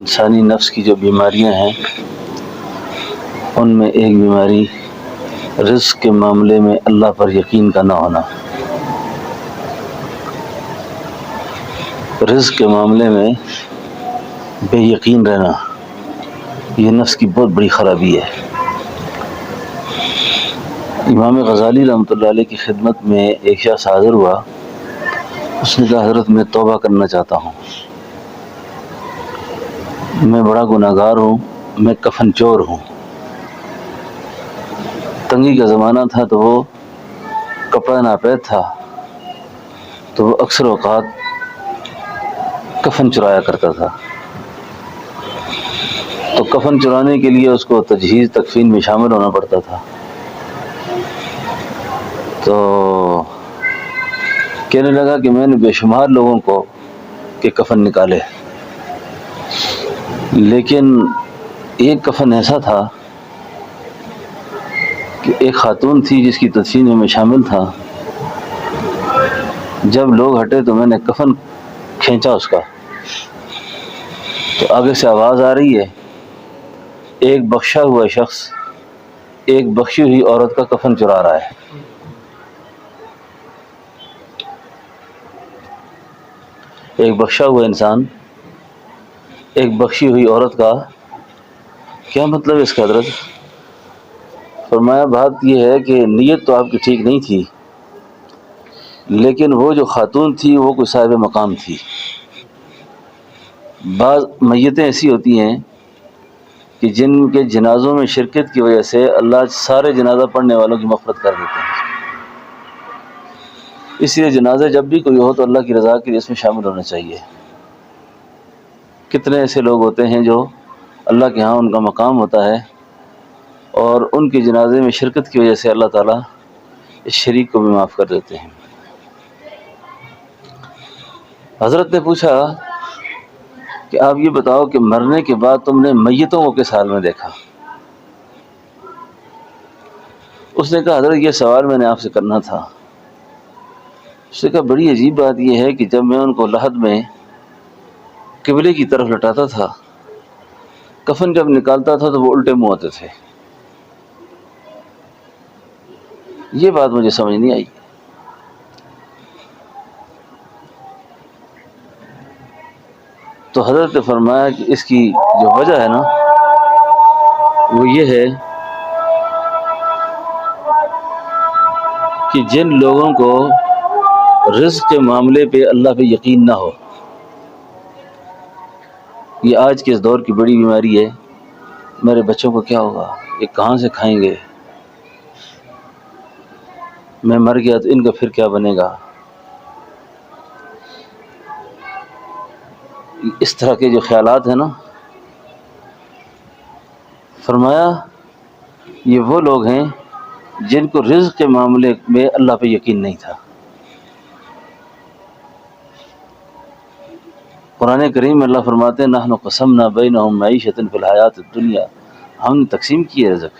انسانی نفس کی جو بیماریاں ہیں ان میں ایک بیماری رزق کے معاملے میں اللہ پر یقین کا نہ ہونا۔ رزق کے معاملے میں بے یقین رہنا یہ نفس کی بہت بڑی خرابی ہے۔ امام غزالی رحمۃ اللہ علیہ کی خدمت میں ایک شخص حاضر ہوا، اس نے کہا حضرت میں توبہ کرنا چاہتا ہوں، میں بڑا گناہ گار ہوں، میں کفن چور ہوں۔ تنگی کا زمانہ تھا تو وہ کپڑا ناپید تھا، تو وہ اکثر اوقات کفن چرایا کرتا تھا۔ تو کفن چرانے کے لیے اس کو تجہیز تکفین میں شامل ہونا پڑتا تھا۔ تو کہنے لگا کہ میں نے بے شمار لوگوں کو کہ کفن نکالے، لیکن ایک کفن ایسا تھا کہ ایک خاتون تھی جس کی تدفین میں شامل تھا۔ جب لوگ ہٹے تو میں نے کفن کھینچا اس کا، تو آگے سے آواز آ رہی ہے، ایک بخشا ہوا شخص ایک بخشی ہوئی عورت کا کفن چرا رہا ہے۔ ایک بخشا ہوا انسان ایک بخشی ہوئی عورت کا کیا مطلب اس کا حضرت؟ فرمایا بات یہ ہے کہ نیت تو آپ کی ٹھیک نہیں تھی، لیکن وہ جو خاتون تھی وہ کوئی صاحب مقام تھی۔ بعض میتیں ایسی ہوتی ہیں کہ جن کے جنازوں میں شرکت کی وجہ سے اللہ سارے جنازہ پڑھنے والوں کی مغفرت کر دیتے ہیں۔ اس لیے جنازہ جب بھی کوئی ہو تو اللہ کی رضا کے لیے اس میں شامل ہونا چاہیے۔ کتنے ایسے لوگ ہوتے ہیں جو اللہ کے ہاں ان کا مقام ہوتا ہے اور ان کے جنازے میں شرکت کی وجہ سے اللہ تعالیٰ اس شریک کو بھی معاف کر دیتے ہیں۔ حضرت نے پوچھا کہ آپ یہ بتاؤ کہ مرنے کے بعد تم نے میتوں کو کس حال میں دیکھا؟ اس نے کہا حضرت یہ سوال میں نے آپ سے کرنا تھا۔ اس نے کہا بڑی عجیب بات یہ ہے کہ جب میں ان کو لحد میں قبلے کی طرف لٹاتا تھا، کفن جب نکالتا تھا تو وہ الٹے منہ ہوتے تھے۔ یہ بات مجھے سمجھ نہیں آئی۔ تو حضرت نے فرمایا کہ اس کی جو وجہ ہے نا وہ یہ ہے کہ جن لوگوں کو رزق کے معاملے پہ اللہ پہ یقین نہ ہو، یہ آج کے اس دور کی بڑی بیماری ہے۔ میرے بچوں کو کیا ہوگا، یہ کہاں سے کھائیں گے، میں مر گیا تو ان کا پھر کیا بنے گا۔ اس طرح کے جو خیالات ہیں نا، فرمایا یہ وہ لوگ ہیں جن کو رزق کے معاملے میں اللہ پہ یقین نہیں تھا۔ قرآن کریم میں اللہ فرماتے ہیں نحن قسمنا بینہم معیشۃ فی الحیات الدنیا، ہم نے تقسیم کی ہے رزق،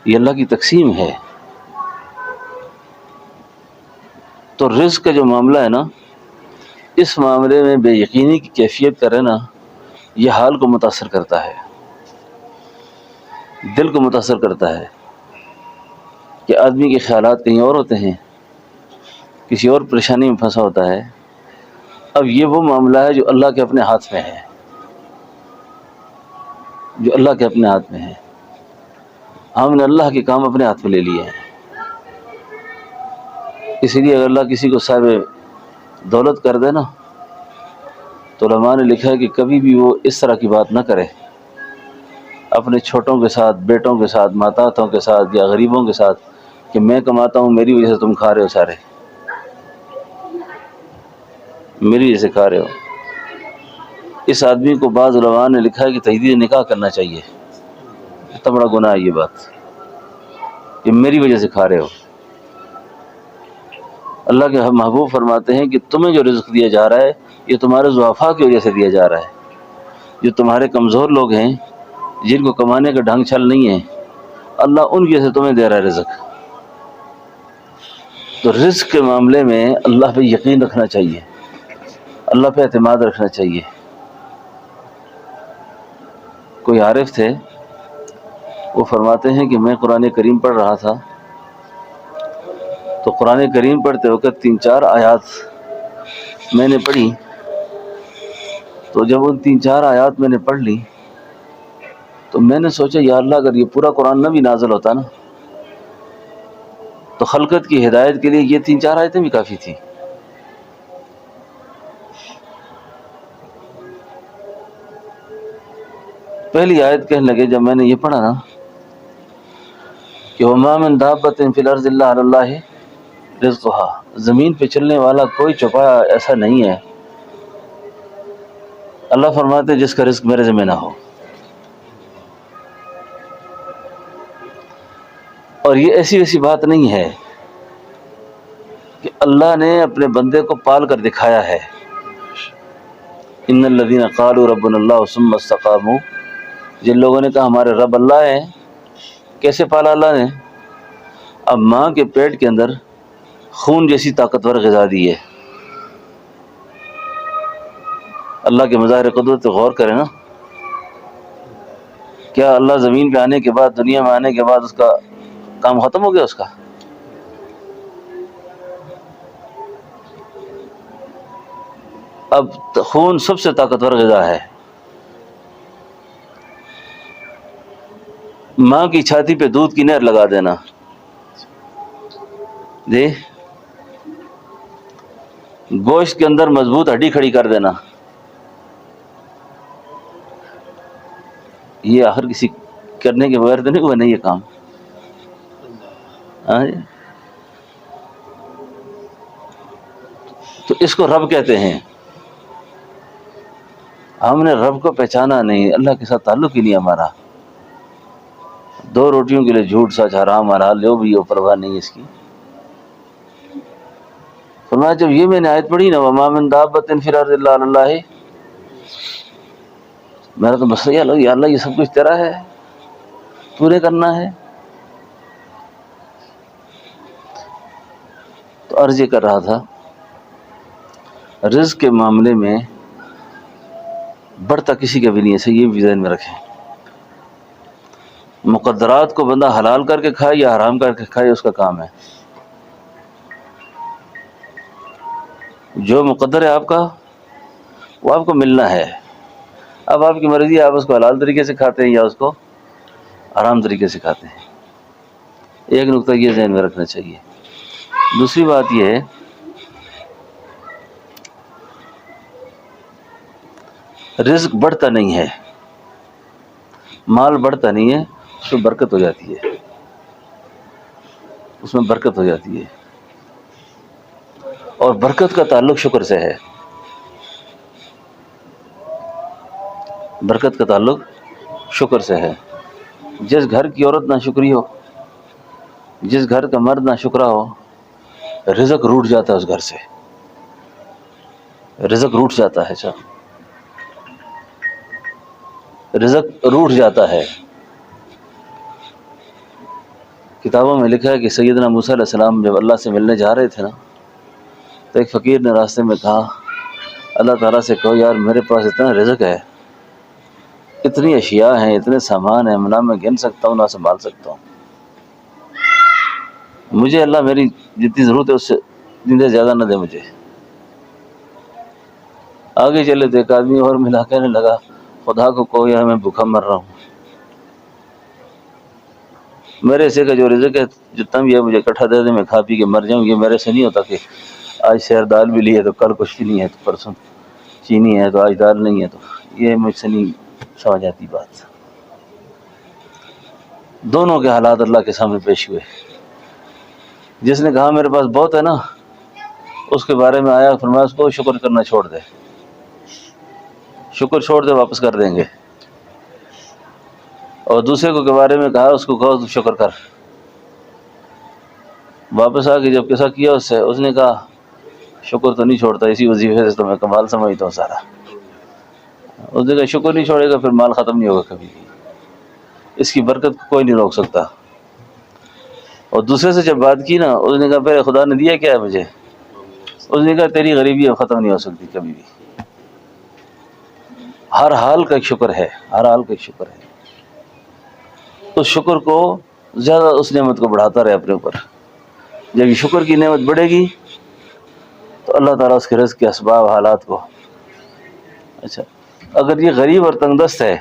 یہ اللہ کی تقسیم ہے۔ تو رزق کا جو معاملہ ہے نا، اس معاملے میں بے یقینی کی کیفیت کا رہنا یہ حال کو متاثر کرتا ہے، دل کو متاثر کرتا ہے کہ آدمی کے خیالات کہیں اور ہوتے ہیں، کسی اور پریشانی میں پھنسا ہوتا ہے۔ اب یہ وہ معاملہ ہے جو اللہ کے اپنے ہاتھ میں ہے، جو اللہ کے اپنے ہاتھ میں ہے۔ ہم نے اللہ کے کام اپنے ہاتھ میں لے لیے ہیں۔ اسی لیے اگر اللہ کسی کو صاحب دولت کر دے نا تو علماء نے لکھا ہے کہ کبھی بھی وہ اس طرح کی بات نہ کرے اپنے چھوٹوں کے ساتھ، بیٹوں کے ساتھ، ماتحتوں کے ساتھ یا غریبوں کے ساتھ کہ میں کماتا ہوں میری وجہ سے تم کھا رہے ہو، سارے میری وجہ سے کھا رہے ہو۔ اس آدمی کو بعض علماء نے لکھا ہے کہ تجدید نکاح کرنا چاہیے، اتنا بڑا گناہ ہے یہ بات کہ میری وجہ سے کھا رہے ہو۔ اللہ کے محبوب فرماتے ہیں کہ تمہیں جو رزق دیا جا رہا ہے یہ تمہارے ضعفاء کی وجہ سے دیا جا رہا ہے۔ جو تمہارے کمزور لوگ ہیں جن کو کمانے کا ڈھنگ چھل نہیں ہے، اللہ ان کی وجہ سے تمہیں دے رہا ہے رزق۔ تو رزق کے معاملے میں اللہ پہ یقین رکھنا چاہیے، اللہ پہ اعتماد رکھنا چاہیے۔ کوئی عارف تھے، وہ فرماتے ہیں کہ میں قرآن کریم پڑھ رہا تھا، تو قرآن کریم پڑھتے وقت 3-4 آیات میں نے پڑھی، تو جب ان 3-4 آیات میں نے پڑھ لی تو میں نے سوچا یا اللہ اگر یہ پورا قرآن نہ بھی نازل ہوتا نا تو خلقت کی ہدایت کے لیے یہ 3-4 آیتیں بھی کافی تھیں۔ پہلی آیت کہنے لگے جب میں نے یہ پڑھا نا کہ وَمَا مِن دَابَّةٍ فِي الْأَرْضِ إِلَّا عَلَى اللَّهِ رِزْقُهَا، زمین پہ چلنے والا کوئی چوپایا ایسا نہیں ہے، اللہ فرماتے جس کا رزق میرے ذمہ نہ ہو۔ اور یہ ایسی ویسی بات نہیں ہے کہ اللہ نے اپنے بندے کو پال کر دکھایا ہے۔ ان الذین قالوا ربنا اللہ ثم استقاموا، جن لوگوں نے کہا ہمارے رب اللہ ہے، کیسے پالا اللہ نے؟ اب ماں کے پیٹ کے اندر خون جیسی طاقتور غذا دی ہے۔ اللہ کے مظاہر قدرت پہ غور کریں نا، کیا اللہ زمین پہ آنے کے بعد، دنیا میں آنے کے بعد اس کا کام ختم ہو گیا اس کا؟ اب خون سب سے طاقتور غذا ہے۔ ماں کی چھاتی پہ دودھ کی نہر لگا دینا، جی گوشت کے اندر مضبوط ہڈی کھڑی کر دینا، یہ آخر کسی کرنے کے بغیر تو نہیں ہوا نہیں یہ کام؟ ہاں جی، تو اس کو رب کہتے ہیں۔ ہم نے رب کو پہچانا نہیں، اللہ کے ساتھ تعلق ہی نہیں ہمارا، 2 روٹیوں کے لیے جھوٹ سچ حرام حلال جو بھی ہو پرواہ نہیں اس کی۔ فرمایا جب یہ میں نے آیت پڑھی نا وَمَا مِن دَابَّةٍ فِي الْأَرْضِ إِلَّا عَلَى اللَّهِ، میرا تو بس یا اللہ یہ سب کچھ تیرا ہے، پورے کرنا ہے۔ تو عرض یہ کر رہا تھا رزق کے معاملے میں بڑھتا کسی کا بھی نہیں ہے، یہ بھی ذہن میں رکھیں۔ مقدرات کو بندہ حلال کر کے کھائے یا حرام کر کے کھائے اس کا کام ہے، جو مقدر ہے آپ کا وہ آپ کو ملنا ہے۔ اب آپ کی مرضی ہے آپ اس کو حلال طریقے سے کھاتے ہیں یا اس کو حرام طریقے سے کھاتے ہیں، ایک نقطہ یہ ذہن میں رکھنا چاہیے۔ دوسری بات یہ ہے رزق بڑھتا نہیں ہے، مال بڑھتا نہیں ہے، اس میں برکت ہو جاتی ہے، اس میں برکت ہو جاتی ہے، اور برکت کا تعلق شکر سے ہے، برکت کا تعلق شکر سے ہے۔ جس گھر کی عورت نہ شکری ہو، جس گھر کا مرد نہ شکرا ہو، رزق روٹ جاتا ہے اس گھر سے، رزق روٹ جاتا ہے، رزق روٹ جاتا ہے۔ کتابوں میں لکھا ہے کہ سیدنا موسیٰ علیہ السلام جب اللہ سے ملنے جا رہے تھے نا تو ایک فقیر نے راستے میں کہا اللہ تعالیٰ سے کہو یار میرے پاس اتنا رزق ہے، اتنی اشیاء ہیں، اتنے سامان ہیں، نہ میں گن سکتا ہوں نہ سنبھال سکتا ہوں، مجھے اللہ میری جتنی ضرورت ہے اس سے جتنے زیادہ نہ دے مجھے۔ آگے چلے تو ایک آدمی اور ملا، کہنے لگا خدا کو کہو یار میں بھوکا مر رہا ہوں، میرے حصے کا جو رزق ہے جتنا بھی ہے مجھے اکٹھا دے دے، میں کھا پی کے مر جاؤں۔ یہ میرے سے نہیں ہوتا کہ آج سیر دال بھی لی ہے تو کل کچھ بھی نہیں ہے، تو پرسوں چینی ہے تو آج دال نہیں ہے، تو یہ مجھ سے نہیں سمجھ آتی بات۔ دونوں کے حالات اللہ کے سامنے پیش ہوئے۔ جس نے کہا میرے پاس بہت ہے نا، اس کے بارے میں آیا فرمایا اس کو شکر کرنا چھوڑ دے، شکر چھوڑ دے واپس کر دیں گے۔ اور دوسرے کو کے بارے میں کہا اس کو کہو تو شکر کر، واپس آ کے جب کیسا کیا اس سے، اس نے کہا شکر تو نہیں چھوڑتا، اسی وظیفے سے تو میں کمال سمجھتا ہوں سارا۔ اس نے کہا شکر نہیں چھوڑے گا پھر مال ختم نہیں ہوگا کبھی بھی، اس کی برکت کو کوئی نہیں روک سکتا۔ اور دوسرے سے جب بات کی نا اس نے کہا پہلے خدا نے دیا کیا ہے مجھے، اس نے کہا تیری غریبی اب ختم نہیں ہو سکتی کبھی بھی۔ ہر حال کا ایک شکر ہے، ہر حال کا ایک شکر ہے۔ اس شکر کو زیادہ اس نعمت کو بڑھاتا رہے اپنے اوپر. جب یہ شکر کی نعمت بڑھے گی تو اللہ تعالیٰ اس کے رزق کے اسباب حالات کو. اچھا اگر یہ غریب اور تنگ دست ہے،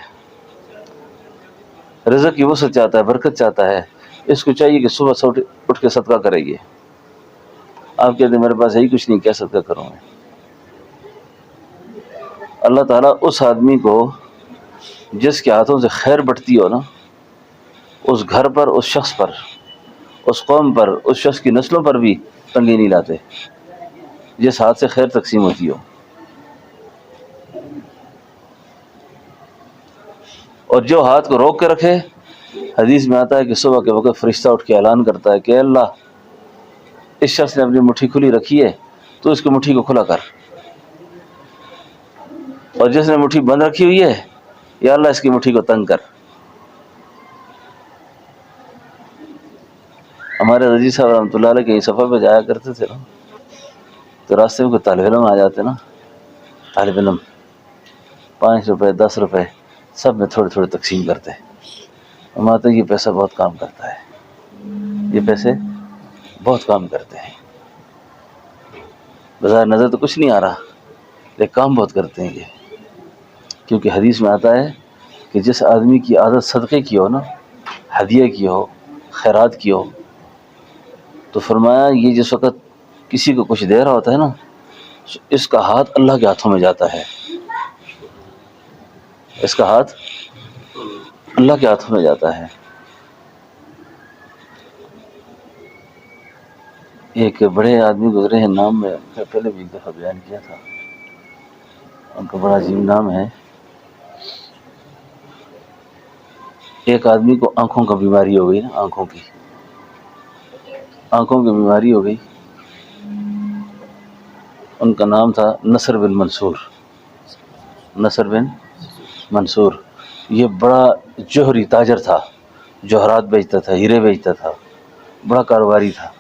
رزق کی وسعت چاہتا ہے، برکت چاہتا ہے، اس کو چاہیے کہ صبح سے اٹھ کے صدقہ کرے گی. آپ کہتے ہیں میرے پاس یہی کچھ نہیں، کیا صدقہ کروں میں؟ اللہ تعالیٰ اس آدمی کو جس کے ہاتھوں سے خیر بٹتی ہو نا، اس گھر پر، اس شخص پر، اس قوم پر، اس شخص کی نسلوں پر بھی تنگی نہیں لاتے جس ہاتھ سے خیر تقسیم ہوتی ہو. اور جو ہاتھ کو روک کے رکھے، حدیث میں آتا ہے کہ صبح کے وقت فرشتہ اٹھ کے اعلان کرتا ہے کہ اللہ، اس شخص نے اپنی مٹھی کھلی رکھی ہے تو اس کی مٹھی کو کھلا کر، اور جس نے مٹھی بند رکھی ہوئی ہے یا اللہ اس کی مٹھی کو تنگ کر. ہمارے رضی صاحب رحمۃ اللہ علیہ کہیں سفر پہ جایا کرتے تھے نا، تو راستے میں کوئی طالب علم آ جاتے نا، طالب علم 5 روپے 10 روپے سب میں تھوڑے تھوڑے تقسیم کرتے. ہمارے یہ پیسہ بہت کام کرتا ہے، یہ پیسے بہت کام کرتے ہیں، بظاہر نظر تو کچھ نہیں آ رہا لیکن کام بہت کرتے ہیں یہ. کیونکہ حدیث میں آتا ہے کہ جس آدمی کی عادت صدقے کی ہو نا، ہدیہ کی ہو، خیرات کی ہو، تو فرمایا یہ جس وقت کسی کو کچھ دے رہا ہوتا ہے نا، اس کا ہاتھ اللہ کے ہاتھوں میں جاتا ہے، اس کا ہاتھ اللہ کے ہاتھوں میں جاتا ہے. ایک بڑے آدمی گزرے ہیں، نام میں پہلے بھی ایک دفعہ بیان کیا تھا، ان کا بڑا عظیم نام ہے. ایک آدمی کو آنکھوں کا بیماری ہو گئی نا، آنکھوں کی بیماری ہو گئی. ان کا نام تھا نصر بن منصور. نصر بن منصور یہ بڑا جوہری تاجر تھا، جوہرات بیچتا تھا، ہیرے بیچتا تھا، بڑا کاروباری تھا.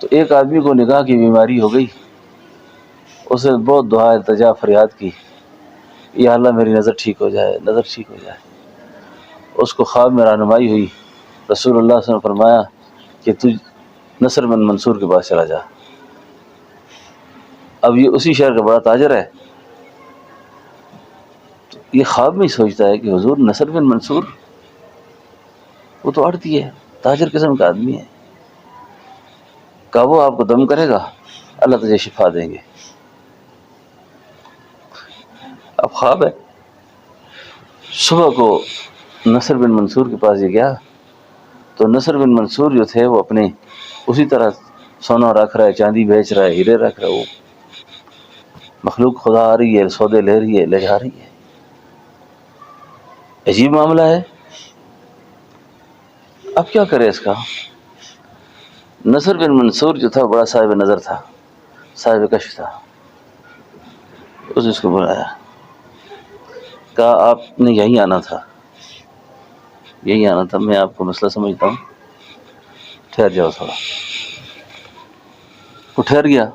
تو ایک آدمی کو نگاہ کی بیماری ہو گئی، اس نے بہت دعا التجا فریاد کی، یا اللہ میری نظر ٹھیک ہو جائے، نظر ٹھیک ہو جائے. اس کو خواب میں رہنمائی ہوئی، رسول اللہ صلی اللہ علیہ وسلم نے فرمایا کہ تو نصر بن منصور کے پاس چلا جا. اب یہ اسی شہر کا بڑا تاجر ہے، یہ خواب میں ہی سوچتا ہے کہ حضور نصر بن منصور، وہ تو آڑتی ہے، تاجر قسم کا آدمی ہے، کہ وہ آپ کو دم کرے گا، اللہ تجھے شفا دیں گے. اب خواب ہے. صبح کو نصر بن منصور کے پاس یہ گیا تو نصر بن منصور جو تھے وہ اپنے اسی طرح سونا رکھ رہا ہے، چاندی بیچ رہا ہے، ہیرے رکھ رہا ہے. وہ مخلوق خدا آ رہی ہے، سودے لے رہی ہے، لے جا رہی ہے. عجیب معاملہ ہے. اب کیا کرے اس کا؟ نصر بن منصور جو تھا بڑا صاحب نظر تھا، صاحب کشف تھا. اس کو بلایا، کہا آپ نے یہیں آنا تھا، یہیں آنا تھا، میں آپ کو مسئلہ سمجھتا ہوں، ٹھہر جاؤ تھوڑا. وہ ٹھہر گیا.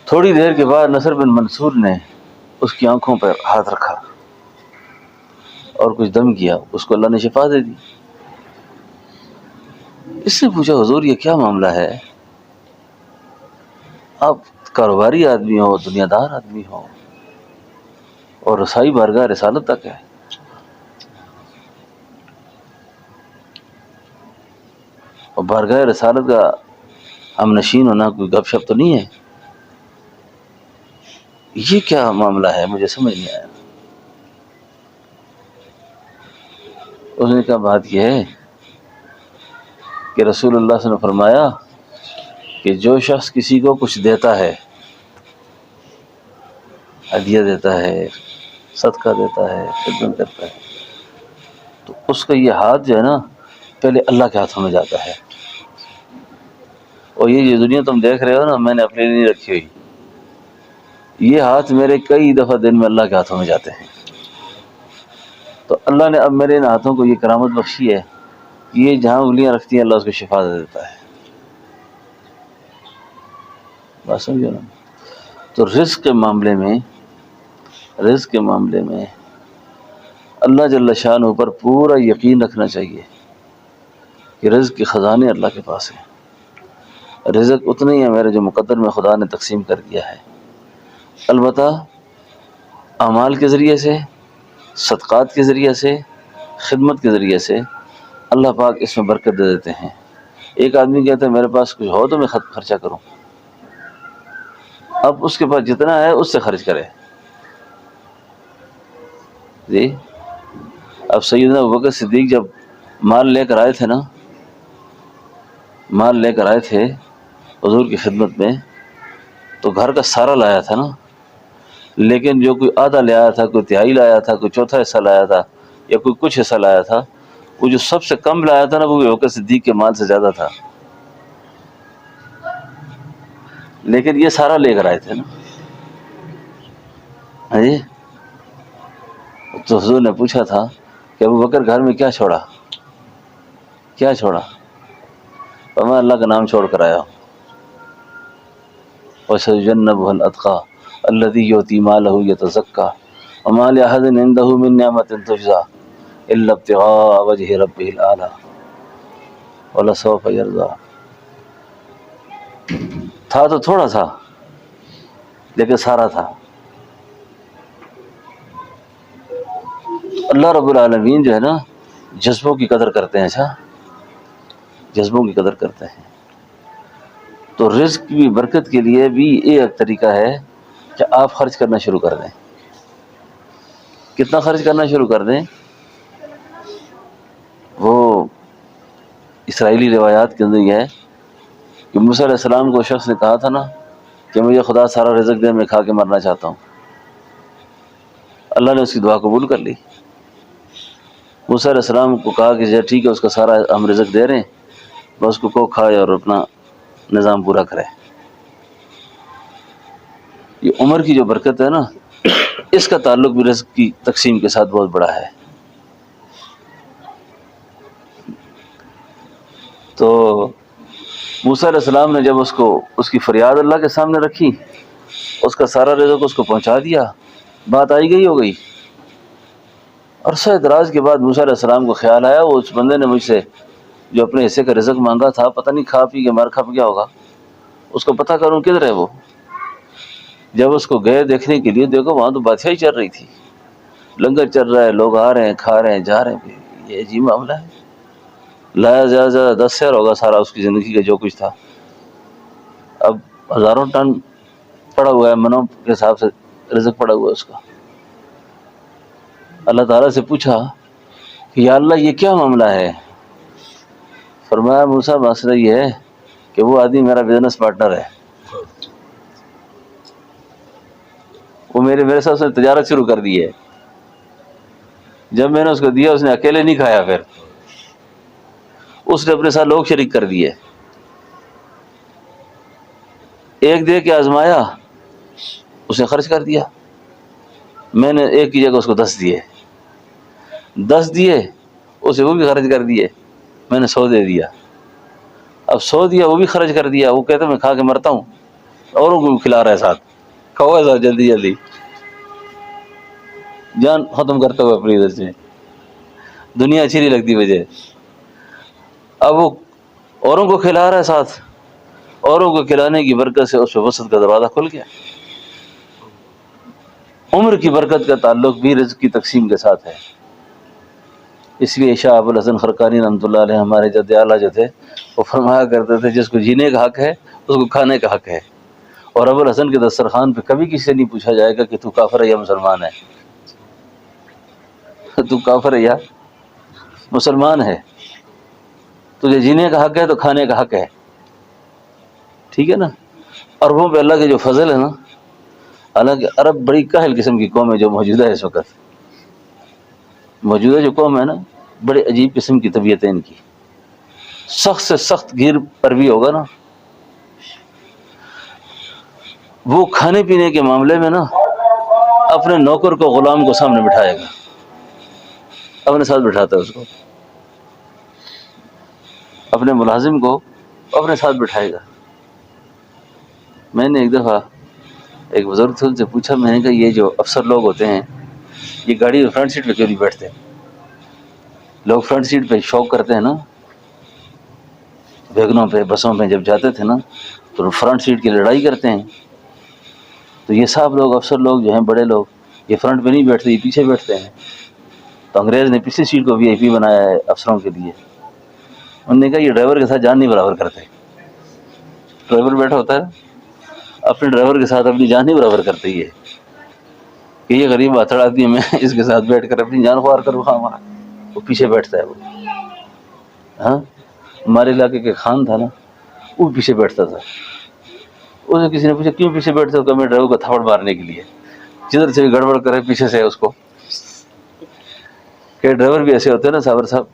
تھوڑی دیر کے بعد نصر بن منصور نے اس کی آنکھوں پر ہاتھ رکھا اور کچھ دم کیا، اس کو اللہ نے شفا دے دی. اس سے پوچھا حضور یہ کیا معاملہ ہے؟ آپ کاروباری آدمی ہو، دنیا دار آدمی ہو، اور رسائی بارگاہ رسالت تک ہے، اور بارگاہ رسالت کا ہم نشین ہونا کوئی گپ شپ تو نہیں ہے، یہ کیا معاملہ ہے؟ مجھے سمجھ نہیں آیا. اس نے کہا بات یہ ہے کہ رسول اللہ صلی اللہ علیہ وسلم نے فرمایا کہ جو شخص کسی کو کچھ دیتا ہے، ہدیہ دیتا ہے، صدقہ دیتا ہے، خدمت کرتا ہے، تو اس کا یہ ہاتھ جو ہے نا پہلے اللہ کے ہاتھوں میں جاتا ہے. اور یہ جو دنیا تم دیکھ رہے ہو نا، میں نے اپنے لیے نہیں رکھی ہوئی، یہ ہاتھ میرے کئی دفعہ دن میں اللہ کے ہاتھوں میں جاتے ہیں. تو اللہ نے اب میرے ان ہاتھوں کو یہ کرامت بخشی ہے، یہ جہاں انگلیاں رکھتی ہیں اللہ اس کو شفا دے دیتا ہے. بات سمجھو نا. تو رزق کے معاملے میں اللہ جل شانہ پر پورا یقین رکھنا چاہیے کہ رزق کے خزانے اللہ کے پاس ہیں، رزق اتنا ہی ہے میرے جو مقدر میں خدا نے تقسیم کر دیا ہے۔ البتہ اعمال کے ذریعے سے، صدقات کے ذریعے سے، خدمت کے ذریعے سے اللہ پاک اس میں برکت دے دیتے ہیں۔ ایک آدمی کہتا ہے میرے پاس کچھ ہو تو میں خرچہ کروں، اب اس کے پاس جتنا ہے اس سے خرچ کرے۔ جی اب سیدنا ابوبکر صدیق جب مال لے کر آئے تھے نا، مال لے کر آئے تھے حضور کی خدمت میں، تو گھر کا سارا لایا تھا نا، لیکن جو کوئی آدھا لے آیا تھا، کوئی تہائی لایا تھا، کوئی چوتھا حصہ لایا تھا، یا کوئی کچھ حصہ لایا تھا، وہ جو سب سے کم لایا تھا نا وہ ابوبکر صدیق کے مال سے زیادہ تھا، لیکن یہ سارا لے کر آئے تھے نا۔ جی تو حضور نے پوچھا تھا کہ ابوبکر گھر میں کیا چھوڑا، کیا چھوڑا؟ فرمایا اللہ کا نام چھوڑ کر آیا ہوں۔ وَسَيُجَنَّبُهَا الْأَتْقَى الَّذِي يُؤْتِي مَالَهُ يَتَزَكَّى وَمَا لِأَحَدٍ عِندَهُ مِن نِّعْمَةٍ تُجْزَىٰ إِلَّا ابْتِغَاءَ وَجْهِ رَبِّهِ الْأَعْلَىٰ وَلَسَوْفَ يَرْضَىٰ۔ تھا تو تھوڑا سا لیکن سارا تھا۔ اللہ رب العالمین جو ہے نا جذبوں کی قدر کرتے ہیں، اچھا جذبوں کی قدر کرتے ہیں۔ تو رزق کی برکت کے لیے بھی ایک طریقہ ہے کہ آپ خرچ کرنا شروع کر دیں۔ کتنا خرچ کرنا شروع کر دیں؟ وہ اسرائیلی روایات کے اندر یہ ہے کہ موسیٰ علیہ السلام کو شخص نے کہا تھا نا کہ مجھے خدا سارا رزق دے، میں کھا کے مرنا چاہتا ہوں۔ اللہ نے اس کی دعا قبول کر لی۔ موسیٰ علیہ السلام کو کہا کہ ٹھیک ہے اس کا سارا ہم رزق دے رہے ہیں، بس اس کو کھائے اور اپنا نظام پورا کرے۔ یہ عمر کی جو برکت ہے نا، اس کا تعلق بھی رزق کی تقسیم کے ساتھ بہت بڑا ہے۔ تو موسیٰ علیہ السلام نے جب اس کی فریاد اللہ کے سامنے رکھی، اس کا سارا رزق اس کو پہنچا دیا، بات آئی گئی ہو گئی۔ عرصہ اعتراض کے بعد موسیٰ علیہ السلام کو خیال آیا وہ اس بندے نے مجھ سے جو اپنے حصے کا رزق مانگا تھا، پتہ نہیں کھا پی کے مر کھپ گیا ہوگا، اس کو پتہ کروں کدھر ہے وہ۔ جب اس کو گئے دیکھنے کے لیے، دیکھو وہاں تو بادشاہی چل رہی تھی، لنگر چل رہا ہے، لوگ آ رہے ہیں، کھا رہے ہیں، جا رہے ہیں۔ یہ عجیب معاملہ ہے۔ لایا زیادہ زیادہ 10 سیر ہوگا سارا اس کی زندگی کا جو کچھ تھا، اب ہزاروں ٹن پڑا ہوا ہے، منوں کے حساب سے رزق پڑا ہوا ہے اس کا۔ اللہ تعالیٰ سے پوچھا کہ یا اللہ یہ کیا معاملہ ہے؟ فرمایا موسیٰ مسئلہ یہ ہے کہ وہ آدمی میرا بزنس پارٹنر ہے، وہ میرے ساتھ اس نے تجارت شروع کر دی ہے۔ جب میں نے اس کو دیا اس نے اکیلے نہیں کھایا، پھر اس نے اپنے ساتھ لوگ شریک کر دیے۔ ایک دے کے آزمایا، اس نے خرچ کر دیا۔ میں نے ایک کی جگہ اس کو 10 دیے، 10 دیے اسے وہ بھی خرچ کر دیے، میں نے 100 دے دیا۔ اب 100 دیا وہ بھی خرچ کر دیا، وہ کہتا میں کھا کے مرتا ہوں، اوروں کو بھی کھلا رہا ہے ساتھ، کھاؤ ساتھ جلدی جلدی، جان ختم کرتے ہوئے اپنی ادھر سے، دنیا اچھی نہیں لگتی مجھے۔ اب وہ اوروں کو کھلا رہا ہے ساتھ، اوروں کو کھلانے کی برکت سے اس پہ وسعت کا دروازہ کھل گیا۔ عمر کی برکت کا تعلق بھی رزق کی تقسیم کے ساتھ ہے۔ اس لیے شاہ ابو الحسن خرقانی رحمۃ اللہ علیہ ہمارے جد اعلیٰ جو تھے وہ فرمایا کرتے تھے جس کو جینے کا حق ہے اس کو کھانے کا حق ہے، اور ابو الحسن کے دسترخوان پہ کبھی کسی سے نہیں پوچھا جائے گا کہ تو کافر ہے یا مسلمان ہے، تو کافر ہے یا مسلمان ہے، تجھے جینے کا حق ہے تو کھانے کا حق ہے، ٹھیک ہے نا۔ عربوں پہ اللہ کے جو فضل ہے نا، حالانکہ عرب بڑی کاہل قسم کی قوم ہے جو موجودہ ہے اس وقت، موجودہ جو قوم ہے نا بڑے عجیب قسم کی طبیعت ہے ان کی، سخت سے سخت گیر عربی ہوگا نا، وہ کھانے پینے کے معاملے میں نا اپنے نوکر کو غلام کو سامنے بٹھائے گا، اپنے ساتھ بٹھاتا ہے اس کو، اپنے ملازم کو اپنے ساتھ بٹھائے گا۔ میں نے ایک دفعہ ایک بزرگ تھے ان سے پوچھا، میں نے کہا یہ جو افسر لوگ ہوتے ہیں یہ گاڑی میں فرنٹ سیٹ پہ کیوں نہیں بیٹھتے؟ لوگ فرنٹ سیٹ پہ شوق کرتے ہیں نا، ویگنوں پہ بسوں پہ جب جاتے تھے نا تو فرنٹ سیٹ کی لڑائی کرتے ہیں. تو یہ صاحب لوگ افسر لوگ جو ہیں بڑے لوگ یہ فرنٹ پہ نہیں بیٹھتے، یہ پیچھے بیٹھتے ہیں. تو انگریز نے پچھلی سیٹ کو VIP بنایا ہے افسروں کے لیے. انہوں نے کہا یہ ڈرائیور کے ساتھ جان نہیں برابر کرتے. ڈرائیور بیٹھا ہوتا ہے اپنے ڈرائیور کے ساتھ اپنی جان نہیں برابر کرتے. یہ کہ یہ غریب آتڑ آدمی ہے، میں اس کے ساتھ بیٹھ کر اپنی جان خوار کروں. خواہ وہاں وہ پیچھے بیٹھتا ہے. وہ ہاں ہمارے علاقے کے خان تھا نا، وہ پیچھے بیٹھتا تھا. اسے کسی نے پوچھا کیوں پیچھے بیٹھتے ہو؟ کہ میں ڈرائیور کو تھپڑ مارنے کے لیے، جدھر سے بھی گڑبڑ کرے پیچھے سے اس کو. کہ ڈرائیور بھی ایسے ہوتے ہیں نا صابر صاحب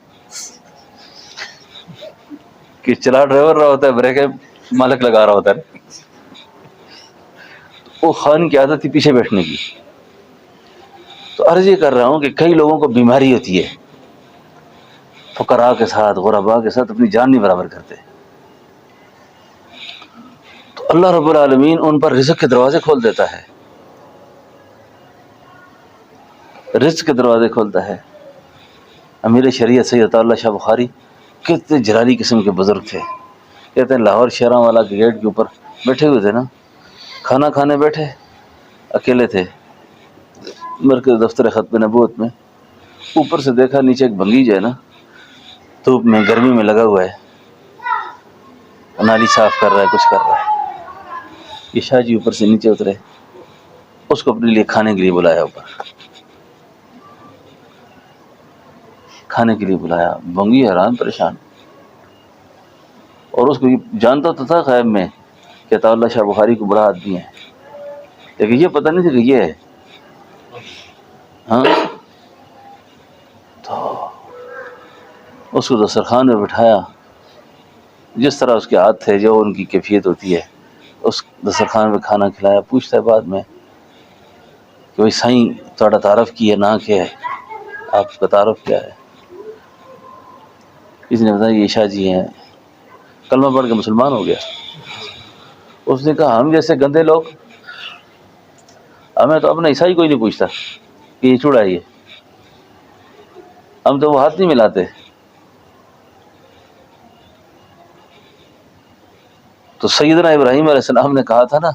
کہ چلا ڈرائیور رہا ہوتا ہے، بریکیں مالک لگا رہا ہوتا ہے. وہ خان کی عادت تھی پیچھے بیٹھنے کی. تو عرض یہ کر رہا ہوں کہ کئی لوگوں کو بیماری ہوتی ہے، فقراء کے ساتھ غرباء کے ساتھ اپنی جان نہیں برابر کرتے. تو اللہ رب العالمین ان پر رزق کے دروازے کھول دیتا ہے، رزق کے دروازے کھولتا ہے. امیر شریعت سید عطا اللہ شاہ بخاری کتنے جلالی قسم کے بزرگ تھے. کہتے ہیں لاہور شہراں والا کے گیٹ کے اوپر بیٹھے ہوئے تھے نا، کھانا کھانے بیٹھے اکیلے تھے مرکز دفتر ختم نبوت میں. اوپر سے دیکھا نیچے ایک بنگی جو ہے نا دھوپ میں گرمی میں لگا ہوا ہے، نالی صاف کر رہا ہے، کچھ کر رہا ہے. یہ شاہ جی اوپر سے نیچے اترے، اس کو اپنے لیے کھانے کے لیے بلایا. اوپر کھانے کے لیے بلایا. بنگی حیران پریشان، اور اس کو جانتا تو تھا غیب میں کہ عطا اللہ شاہ بخاری کو بڑا آدمی ہے، لیکن یہ پتہ نہیں تھا کہ یہ ہے. ہاں تو اس کو دسترخوان میں بٹھایا، جس طرح اس کے عادت تھے، جو ان کی کیفیت ہوتی ہے، اس دسترخوان میں کھانا کھلایا. پوچھتا ہے بعد میں کہ بھائی سائیں تھوڑا تعارف کی ہے نا، کیا ہے آپ کا تعارف کیا ہے؟ کسی نے بتایا یہ شاہ جی ہیں، کلمہ پڑھ کے مسلمان ہو گیا. اس نے کہا ہم جیسے گندے لوگ، ہمیں تو اپنا عیسائی کوئی نہیں پوچھتا کہ یہ چوڑا ہے، یہ ہم تو وہ ہاتھ نہیں ملاتے. تو سیدنا ابراہیم علیہ السلام نے کہا تھا نا،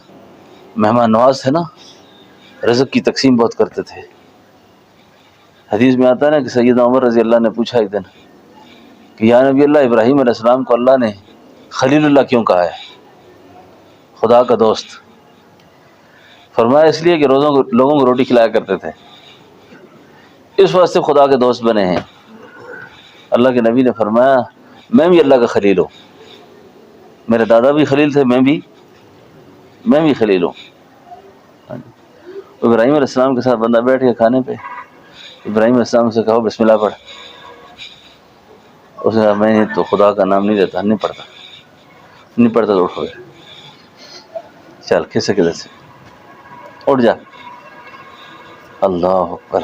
مہمان نواز تھے نا، رزق کی تقسیم بہت کرتے تھے. حدیث میں آتا ہے نا کہ سیدنا عمر رضی اللہ نے پوچھا ایک دن کہ یا نبی اللہ، ابراہیم علیہ السلام کو اللہ نے خلیل اللہ کیوں کہا ہے، خدا کا دوست؟ فرمایا اس لیے کہ لوگوں کو روٹی کھلایا کرتے تھے، اس واسطے خدا کے دوست بنے ہیں. اللہ کے نبی نے فرمایا میں بھی اللہ کا خلیل ہوں، میرے دادا بھی خلیل تھے، میں بھی خلیل ہوں. ابراہیم علیہ السلام کے ساتھ بندہ بیٹھ کے کھانے پہ، ابراہیم علیہ السلام سے کہو بسم اللہ پڑھ. اس نے کہا میں تو خدا کا نام نہیں لیتا، نہیں پڑھتا تو اٹھو چل کسے کدھر سے اٹھ جا. اللہ اکبر.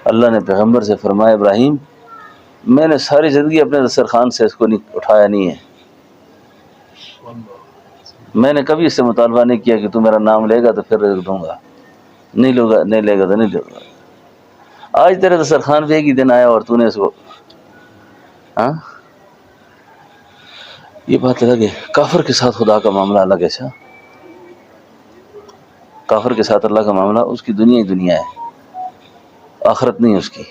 اللہ نے پیغمبر سے فرمایا ابراہیم میں نے ساری زندگی اپنے دسترخوان سے اس کو اٹھایا نہیں ہے، میں نے کبھی اس سے مطالبہ نہیں کیا کہ تو میرا نام لے گا تو پھر رزق دوں گا، نہیں لے گا تو نہیں دوں گا. آج تیرے دسترخوان پہ ایک ہی دن آیا اور تو نے اس کو ہاں. یہ بات الگ ہے. کافر کے ساتھ خدا کا معاملہ الگ ہے. کافر کے ساتھ اللہ کا معاملہ، اس کی دنیا ہی دنیا ہے، آخرت نہیں اس کی.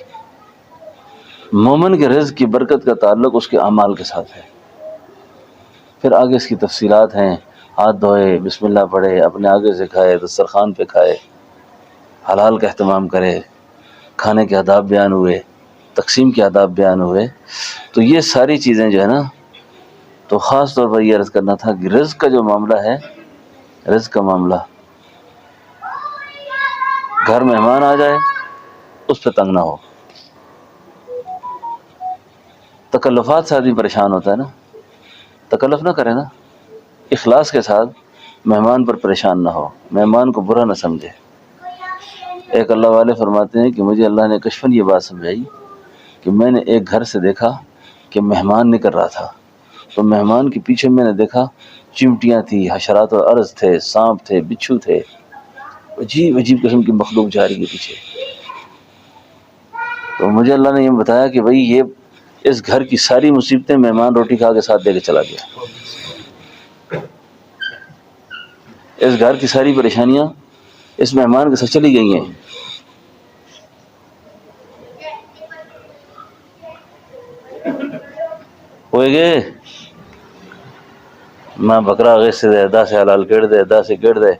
مومن کے رزق کی برکت کا تعلق اس کے اعمال کے ساتھ ہے. پھر آگے اس کی تفصیلات ہیں، ہاتھ دھوئے، بسم اللہ پڑھے، اپنے آگے سے کھائے، دسترخوان پہ کھائے، حلال کا اہتمام کرے، کھانے کے آداب بیان ہوئے، تقسیم کے آداب بیان ہوئے. تو یہ ساری چیزیں جو ہے نا، تو خاص طور پر یہ عرض کرنا تھا کہ رزق کا جو معاملہ ہے، رزق کا معاملہ، گھر مہمان آ جائے اس پہ تنگ نہ ہو. تکلفات سے آدمی پریشان ہوتا ہے نا، تکلف نہ کرے نا، اخلاص کے ساتھ مہمان پر پریشان نہ ہو، مہمان کو برا نہ سمجھے. ایک اللہ والے فرماتے ہیں کہ مجھے اللہ نے کشفن یہ بات سمجھائی کہ میں نے ایک گھر سے دیکھا کہ مہمان نکل رہا تھا، تو مہمان کے پیچھے میں نے دیکھا چمٹیاں تھی، حشرات و ارض تھے، سانپ تھے، بچھو تھے، عجیب عجیب قسم کی مخلوق جا رہی ہے پیچھے. تو مجھے اللہ نے یہ بتایا کہ بھائی یہ اس گھر کی ساری مصیبتیں مہمان روٹی کھا کے ساتھ دے کے چلا گیا، اس گھر کی ساری پریشانیاں اس مہمان کے ساتھ چلی گئی ہیں۔ ہوئے گئے ماں بکرا غصے دے دا سے حلال کڑ دے دا سے کڑ دے۔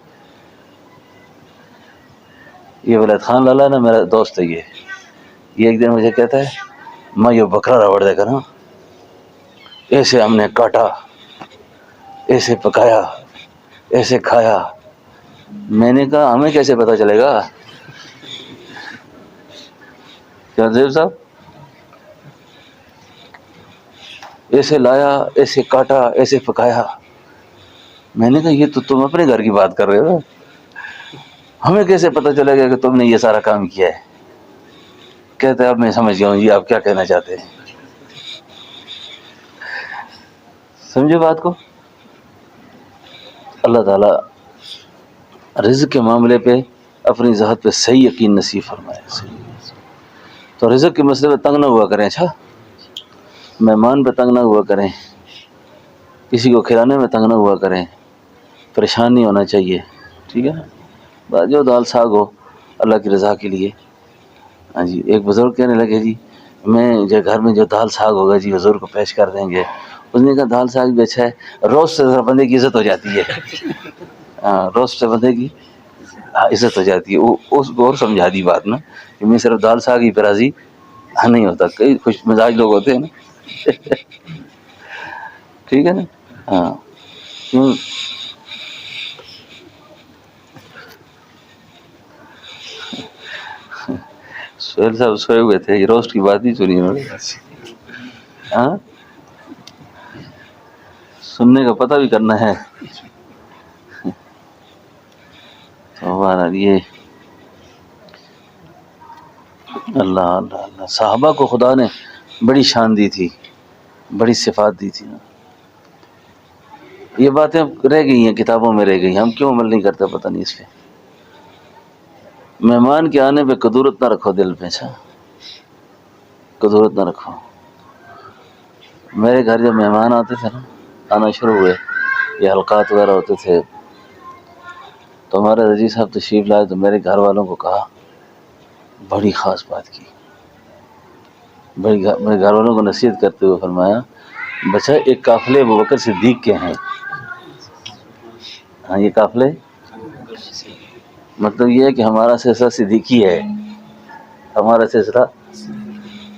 یہ ولید خان لالا نا میرا دوست ہے، یہ ایک دن مجھے کہتا ہے ماں یہ بکرا راوڑ دے کر نا ایسے ہم نے کاٹا، ایسے پکایا، ایسے کھایا۔ میں نے کہا ہمیں کیسے پتہ چلے گا؟ کیا زیب صاحب ایسے لایا، ایسے کاٹا، ایسے پکایا۔ میں نے کہا یہ تو تم اپنے گھر کی بات کر رہے ہو، ہمیں کیسے پتہ چلے گا کہ تم نے یہ سارا کام کیا ہے؟ کہتے اب میں سمجھ گیا ہوں جی آپ کیا کہنا چاہتے ہیں۔ سمجھے بات کو؟ اللہ تعالیٰ رزق کے معاملے پہ اپنی ذات پہ صحیح یقین نصیب فرمائے۔ تو رزق کے مسئلے پہ تنگ نہ ہوا کریں، اچھا مہمان پہ تنگ نہ ہوا کریں، کسی کو کھلانے میں تنگ نہ ہوا کریں، پریشان نہیں ہونا چاہیے، ٹھیک ہے نا؟ جو دال ساگ ہو اللہ کی رضا کے لیے۔ ہاں جی، ایک بزرگ کہنے لگے جی میں جو گھر میں جو دال ساگ ہوگا جی حضور کو پیش کر دیں گے۔ اس نے کہا دال ساگ بھی اچھا ہے، روز سے بندے کی عزت ہو جاتی ہے، ہاں روز سے بندے کی عزت ہو جاتی ہے۔ وہ اس کو اور سمجھا دی بات نا کہ میں صرف دال ساگ ہی پہ راضی نہیں ہوتا، کئی خوش مزاج لوگ ہوتے ہیں نا ٹھیک ہے نا؟ ہاں کیوں سہیل صاحب سوئے ہوئے تھے، یہ روسٹ کی بات نہیں سنی انہوں نے، ہاں سننے کا پتہ بھی کرنا ہے۔ تو بہرحال یہ اللہ اللہ اللہ صحابہ کو خدا نے بڑی شان دی تھی، بڑی صفات دی تھی۔ یہ باتیں رہ گئی ہیں، کتابوں میں رہ گئی، ہم کیوں عمل نہیں کرتے پتہ نہیں اس پہ۔ مہمان کے آنے پہ کدورت نہ رکھو دل پہ، اچھا کدورت نہ رکھو۔ میرے گھر جب مہمان آتے تھے نا، آنا شروع ہوئے، یہ حلقات وغیرہ ہوتے تھے، تو ہمارے رضی صاحب تشریف لائے تو میرے گھر والوں کو کہا، بڑی خاص بات کی، میرے گھر والوں کو نصیحت کرتے ہوئے فرمایا بچہ ایک قافلے ابوبکر صدیق کے ہیں۔ ہاں یہ قافلے مطلب یہ ہے کہ ہمارا سلسلہ صدیقی ہے، ہمارا سلسلہ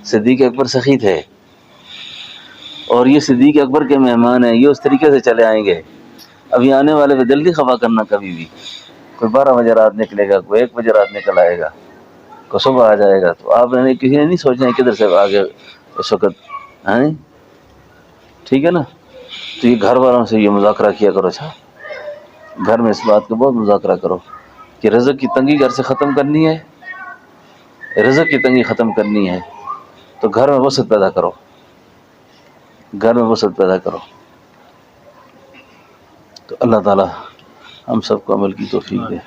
صدیق اکبر سخی تھے، اور یہ صدیق اکبر کے مہمان ہیں، یہ اس طریقے سے چلے آئیں گے۔ ابھی آنے والے پہ دل نہیں خفا کرنا کبھی بھی، کوئی 12 بجے رات نکلے گا، کوئی 1 بجے رات نکل آئے گا، کوئی صبح آ جائے گا، تو آپ نے کسی نے نہیں سوچنا ہے کدھر سے آگے اس وقت، ہیں ٹھیک ہے نا؟ تو یہ گھر والوں سے یہ مذاکرہ کیا کرو، اچھا گھر میں اس بات کا بہت مذاکرہ کرو کہ رزق کی تنگی گھر سے ختم کرنی ہے، رزق کی تنگی ختم کرنی ہے تو گھر میں وسعت پیدا کرو، گھر میں وسعت پیدا کرو۔ تو اللہ تعالیٰ ہم سب کو عمل کی توفیق دے۔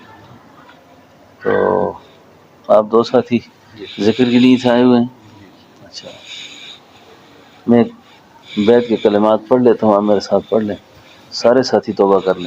تو آپ 2 ساتھی ذکر کے لیے سے آئے ہوئے ہیں، اچھا میں بیت کے کلمات پڑھ لیتا ہوں، آپ میرے ساتھ پڑھ لیں، سارے ساتھی توبہ کر لیں۔